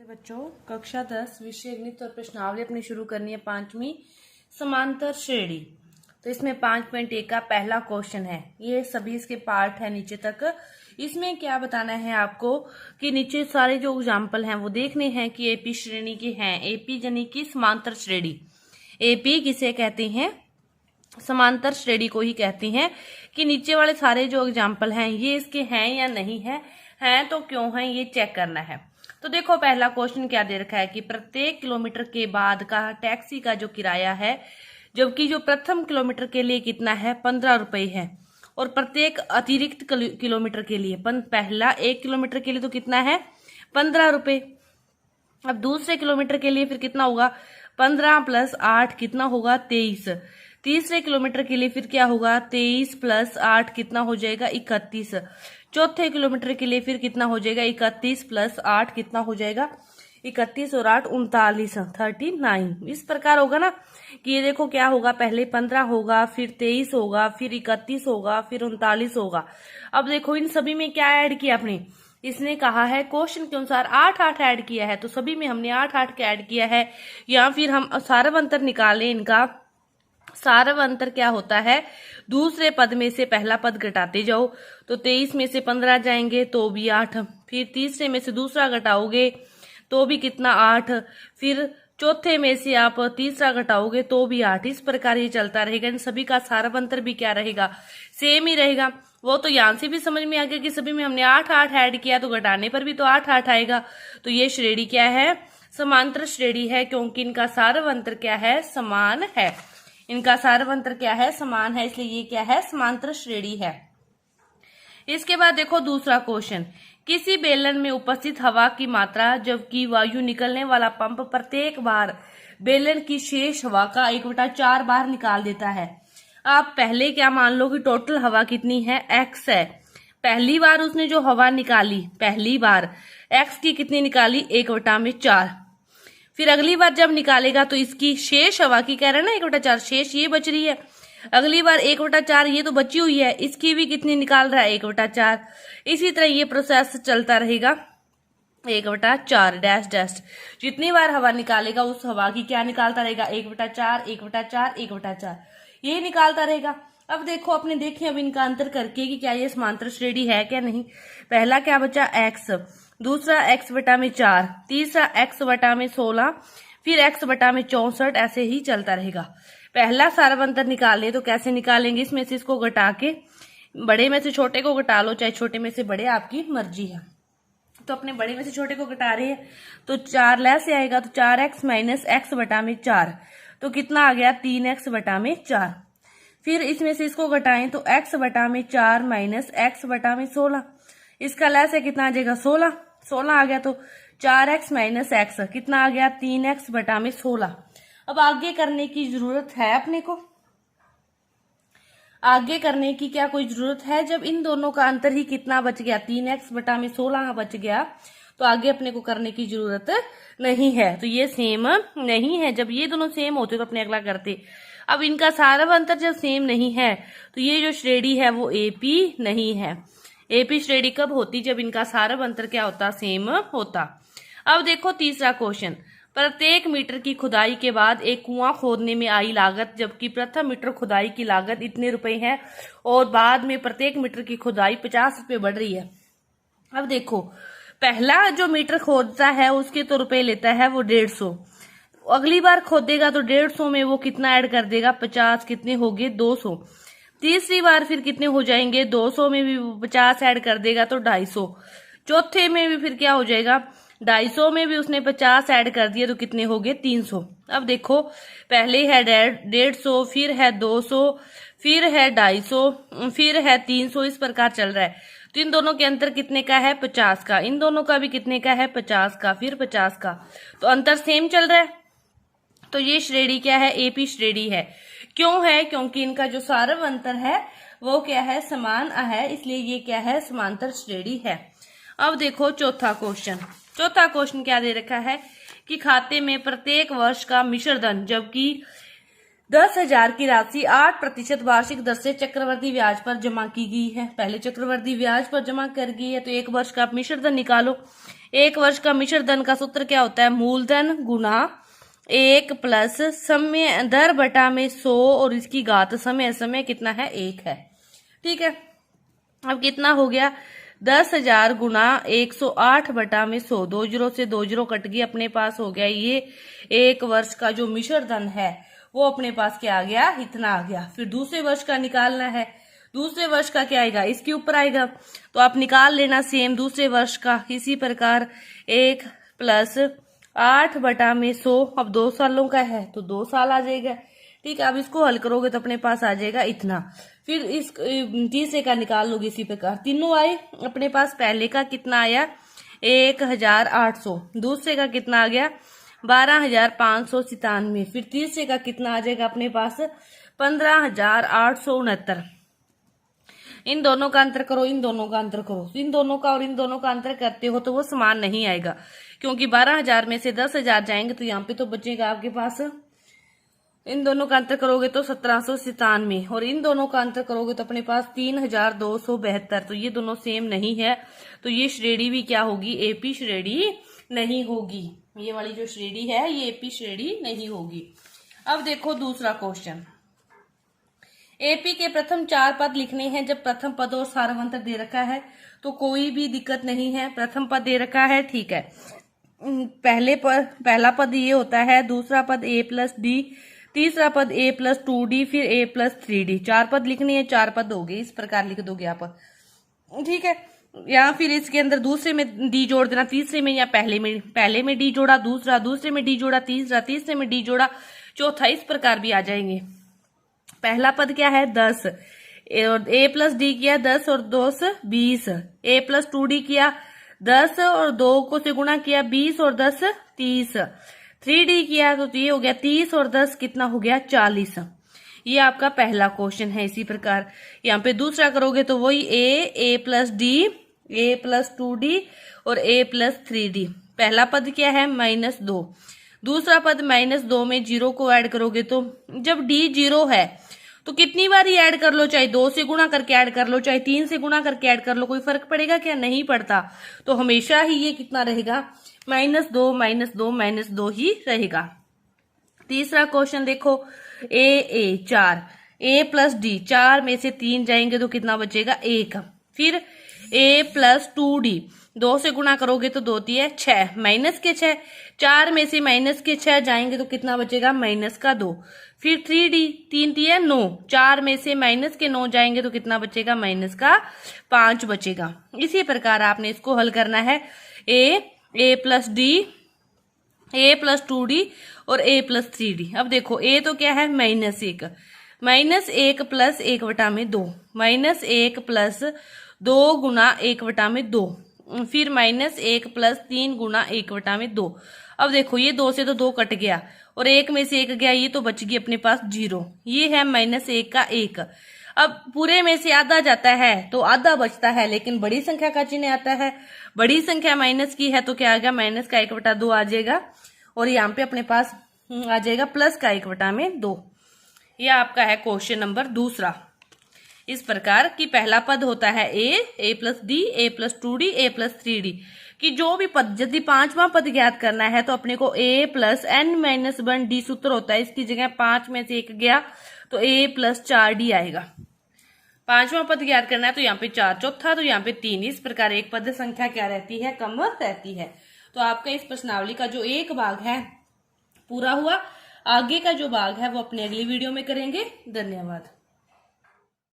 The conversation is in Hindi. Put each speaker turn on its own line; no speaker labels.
बच्चों, कक्षा 10 विषय गणित और प्रश्नावली अपनी शुरू करनी है 5वीं समांतर श्रेणी। तो इसमें 5.1 का पहला क्वेश्चन है। ये सभी इसके पार्ट है नीचे तक। इसमें क्या बताना है आपको कि नीचे सारे जो एग्जाम्पल हैं वो देखने हैं कि एपी श्रेणी के हैं। एपी यानी कि समांतर श्रेणी। एपी किसे कहते हैं? समांतर श्रेणी को ही कहते हैं। कि नीचे वाले सारे जो एग्जाम्पल हैं ये इसके हैं या नहीं है, हैं तो क्यों हैं, ये चेक करना है। तो देखो पहला क्वेश्चन क्या दे रखा है कि प्रत्येक किलोमीटर के बाद का टैक्सी का जो किराया है, जबकि जो प्रथम किलोमीटर के लिए कितना है 15 रुपए है, और प्रत्येक अतिरिक्त किलोमीटर के लिए पहला 1 किलोमीटर के लिए तो कितना है 15 रुपए। अब दूसरे किलोमीटर के लिए फिर कितना होगा 15 + 8 कितना होगा 23। तीसरे किलोमीटर के लिए फिर क्या होगा 23 + 8 कितना हो जाएगा 31। चौथे किलोमीटर के लिए फिर कितना हो जाएगा 31 + 8 कितना हो जाएगा 31 और 8 39 39। इस प्रकार होगा ना कि ये देखो क्या होगा, पहले 15 होगा, फिर 23 होगा, फिर 31 होगा, फिर 39 होगा। अब देखो इन सभी में क्या ऐड किया आपने, इसने कहा है क्वेश्चन के अनुसार 8 ऐड किया है, तो सभी में हमने 8 के ऐड किया है। या फिर हम सारव अंतर निकालें इनका। सारव अंतर क्या होता है, दूसरे पद में से पहला पद घटाते जाओ, तो 23 में से 15 जाएंगे तो भी 8, फिर तीसरे में से दूसरा घटाओगे तो भी कितना 8, फिर चौथे में से आप तीसरा घटाओगे तो भी 8। इस प्रकार ये चलता रहेगा। इन सभी का सारव अंतर भी क्या रहेगा, सेम ही रहेगा। वो तो यहां से भी समझ में आ गया कि सभी में हमने 8 ऐड किया, तो घटाने पर भी तो 8 आएगा। तो ये श्रेणी क्या है, समांतर श्रेणी है, क्योंकि इनका सारव अंतर क्या है, समान है। इनका सारव अंतर क्या है, समान है, इसलिए ये क्या है, समांतर श्रेणी है। इसके बाद देखो दूसरा क्वेश्चन, किसी बेलन में उपस्थित हवा की मात्रा जबकि वायु निकलने वाला पंप प्रत्येक बार बेलन की शेष हवा का 1/4 बार निकाल देता है। आप पहले क्या मान लो कि टोटल हवा कितनी है, x है। पहली बार उसने जो हवा निकाली, पहली बार x की कितनी निकाली 1/4। फिर अगली बार जब निकालेगा तो इसकी शेष हवा की कह रहे हैं ना 1/4, शेष ये बच रही है। अगली बार 1/4 ये तो बची हुई है, इसकी भी कितनी निकाल रहा है 1/4। इसी तरह ये प्रोसेस चलता रहेगा 1/4 डैश डैश। जितनी बार हवा निकालेगा उस हवा की क्या निकालता रहेगा 1/4 1/4 1/4, ये निकालता रहेगा। अब देखो अपने देखें अब इनका अंतर करके कि क्या ये समांतर श्रेणी है क्या नहीं। पहला क्या बचा x, दूसरा x/4, तीसरा x/16, फिर x/64, ऐसे ही चलता रहेगा। पहला सारव अंतर निकाले तो कैसे निकालेंगे, इसमें से इसको घटा के बड़े में से छोटे को घटा लो, चाहे छोटे में से बड़े, आपकी मर्जी है। तो अपने बड़े में से छोटे को घटा रहे हैं तो 4 ले से आएगा, तो 4x - x/4, तो कितना आ गया 3x/4। फिर इसमें से इसको घटाएं तो x/4 - x/16, इसका ले से कितना आ जाएगा 16 आ गया, तो 4x - x कितना आ गया 3x/16। अब आगे करने की जरूरत है अपने को, आगे करने की क्या कोई जरूरत है, जब इन दोनों का अंतर ही कितना बच गया 3x/16 बच गया, तो आगे अपने को करने की जरूरत नहीं है। तो ये सेम नहीं है, जब ये दोनों सेम होते तो अपने अगला करते। अब इनका सारव अंतर जब सेम नहीं है तो ये जो श्रेणी है वो एपी नहीं है। एपी श्रेणी कब होती, जब इनका सारव अंतर क्या होता, सेम होता। अब देखो तीसरा क्वेश्चन, प्रत्येक मीटर की खुदाई के बाद एक कुआं खोदने में आई लागत जबकि प्रथम मीटर खुदाई की लागत इतने रुपए है, और बाद में प्रत्येक मीटर की खुदाई 50 रुपए बढ़ रही है। अब देखो पहला जो मीटर खोदता है उसके तो रुपए लेता है वो 150, अगली बार खोदेगा तो 150 में वो कितना ऐड कर देगा 50, कितने हो गए 200। तीसरी बार फिर कितने हो जाएंगे 200 में भी 50 ऐड कर देगा तो 250। चौथे में भी फिर क्या हो जाएगा 250 में भी उसने 50 ऐड कर दिया तो कितने हो गए 300। अब देखो पहले है 150, फिर है 200, फिर है 250, फिर है 300, इस प्रकार चल रहा है। तो इन दोनों के अंतर कितने का है 50 का, इन दोनों का भी कितने का है 50 का, फिर 50 का, तो अंतर सेम चल रहा है। तो ये श्रेणी क्या है, एपी श्रेणी है। क्यों है, क्योंकि इनका जो सारव अंतर है वो क्या है, समान है, इसलिए ये क्या है, समांतर श्रेणी है। अब देखो चौथा क्वेश्चन, चौथा क्वेश्चन क्या दे रखा है कि खाते में प्रत्येक वर्ष का मिश्र धन जबकि 10,000 की राशि 8% वार्षिक दर से चक्रवर्ती ब्याज पर जमा की गई है। पहले चक्रवर्ती ब्याज पर जमा कर गई है, तो एक वर्ष का आप मिश्र धन निकालो। एक वर्ष का मिश्र धन का सूत्र क्या होता है? मूलधन गुना 1 प्लस समय दर बटा में 100 और इसकी घात समय कितना है? 1 है। ठीक है, अब कितना हो गया? 10,000 गुना 108 बटा में 100, 2 जीरो से 2 जीरो कट गई, अपने पास हो गया ये एक वर्ष का जो मिश्र धन है वो अपने पास क्या आ गया? इतना आ गया। फिर दूसरे वर्ष का निकालना है, दूसरे वर्ष का क्या आएगा? इसके ऊपर आएगा, तो आप निकाल लेना सेम दूसरे वर्ष का। इसी प्रकार 1 प्लस 8 बटा में 100, अब 2 सालों का है तो 2 साल आ जाएगा। ठीक है, अब इसको हल करोगे तो अपने पास आ जाएगा इतना। फिर इस तीसरे का निकाल लोगे इसी प्रकार। तीनों आए अपने पास। पहले का कितना आया? 1,800। दूसरे का कितना आ गया? 12,597। फिर तीसरे का कितना आ जाएगा अपने पास? 15,869। इन दोनों का अंतर करो, इन दोनों का अंतर करो, इन दोनों का और इन दोनों का अंतर करते हो तो वो समान नहीं आएगा, क्योंकि 12,000 में से 10,000 जाएंगे तो यहाँ पे तो बचेगा आपके पास। इन दोनों का अंतर करोगे तो 1797 और इन दोनों का अंतर करोगे तो अपने पास 3,272। तो ये दोनों सेम नहीं है, तो ये श्रेणी भी क्या होगी? एपी श्रेणी नहीं होगी। ये वाली जो श्रेणी है ये एपी श्रेणी नहीं होगी। अब देखो दूसरा क्वेश्चन। एपी के प्रथम 4 पद लिखने हैं। जब प्रथम पद और सारवंतर दे रखा है तो कोई भी दिक्कत नहीं है। प्रथम पद दे रखा है, ठीक है, पहला पद ये होता है, दूसरा पद a प्लस डी, तीसरा पद a प्लस 2d, फिर a प्लस 3d। 4 पद लिखनी है, 4 पद हो गए, इस प्रकार लिख दोगे आप। ठीक है, या फिर इसके अंदर दूसरे में d जोड़ देना, तीसरे में या पहले में d जोड़ा, दूसरे में d जोड़ा, तीसरे में d जोड़ा, चौथा, इस प्रकार भी आ जाएंगे। पहला पद क्या है? 10, और a प्लस डी किया 10 और 2 20, a प्लस 2d किया 10 और 2 को से गुणा किया 20 और 10 30, 3d किया तो ये हो गया 30 और 10 कितना हो गया? 40। ये आपका पहला क्वेश्चन है। इसी प्रकार यहाँ पे दूसरा करोगे तो वही a plus D, a plus 2d और a प्लस 3d। पहला पद क्या है? -2। दूसरा पद -2 में 0 को ऐड करोगे तो जब d 0 है तो कितनी बार ही ऐड कर लो, चाहे 2 से गुणा करके ऐड कर लो, चाहे 3 से गुणा करके ऐड कर लो, कोई फर्क पड़ेगा क्या? नहीं पड़ता। तो हमेशा ही ये कितना रहेगा? -2 ही रहेगा। तीसरा क्वेश्चन देखो, a 4, a प्लस डी, 4 में से 3 जाएंगे तो कितना बचेगा? 1। फिर a प्लस 2d, 2 से गुणा करोगे तो 2 3 6, माइनस के 6, 4 में से माइनस के 6 जाएंगे तो कितना बचेगा? -2। फिर 3d, 3 3 9, 4 में से माइनस के 9 जाएंगे तो कितना बचेगा? -5 बचेगा। इसी प्रकार आपने इसको हल करना है। a plus D, a plus 2d और a प्लस 3d। अब देखो a तो क्या है? -1, -1 प्लस 1 बटा में 2, -1 प्लस 2 गुना 1 बटा में 2, फिर -1 प्लस 3 गुना 1 बटा में 2। अब देखो ये 2 से तो 2 कट गया और 1 में से 1 गया, ये तो बच गई अपने पास 0। ये है -1 का 1। अब पूरे में से आधा जाता है तो आधा बचता है, लेकिन बड़ी संख्या का चिन्ह आता है। बड़ी संख्या माइनस की है तो क्या आ गया? माइनस का 1 बटा 2 आ जाएगा, और यहाँ पे अपने पास आ जाएगा प्लस का 1 बटा में 2। यह आपका है क्वेश्चन नंबर दूसरा। इस प्रकार की पहला पद होता है a plus D, a plus 2d, a plus 3d कि जो भी पद, यदि 5वां पद ज्ञात करना है तो अपने को a प्लस n-1d सूत्र होता है। इसकी जगह 5 में से 1 गया तो a प्लस 4d आएगा। 5वां पद ज्ञात करना है तो यहाँ पे 4, चौथा तो यहाँ पे 3। इस प्रकार एक पद संख्या क्या रहती है? कम रहती है। तो आपका इस प्रश्नावली का जो एक भाग है पूरा हुआ। आगे का जो भाग है वो अपने अगली वीडियो में करेंगे। धन्यवाद।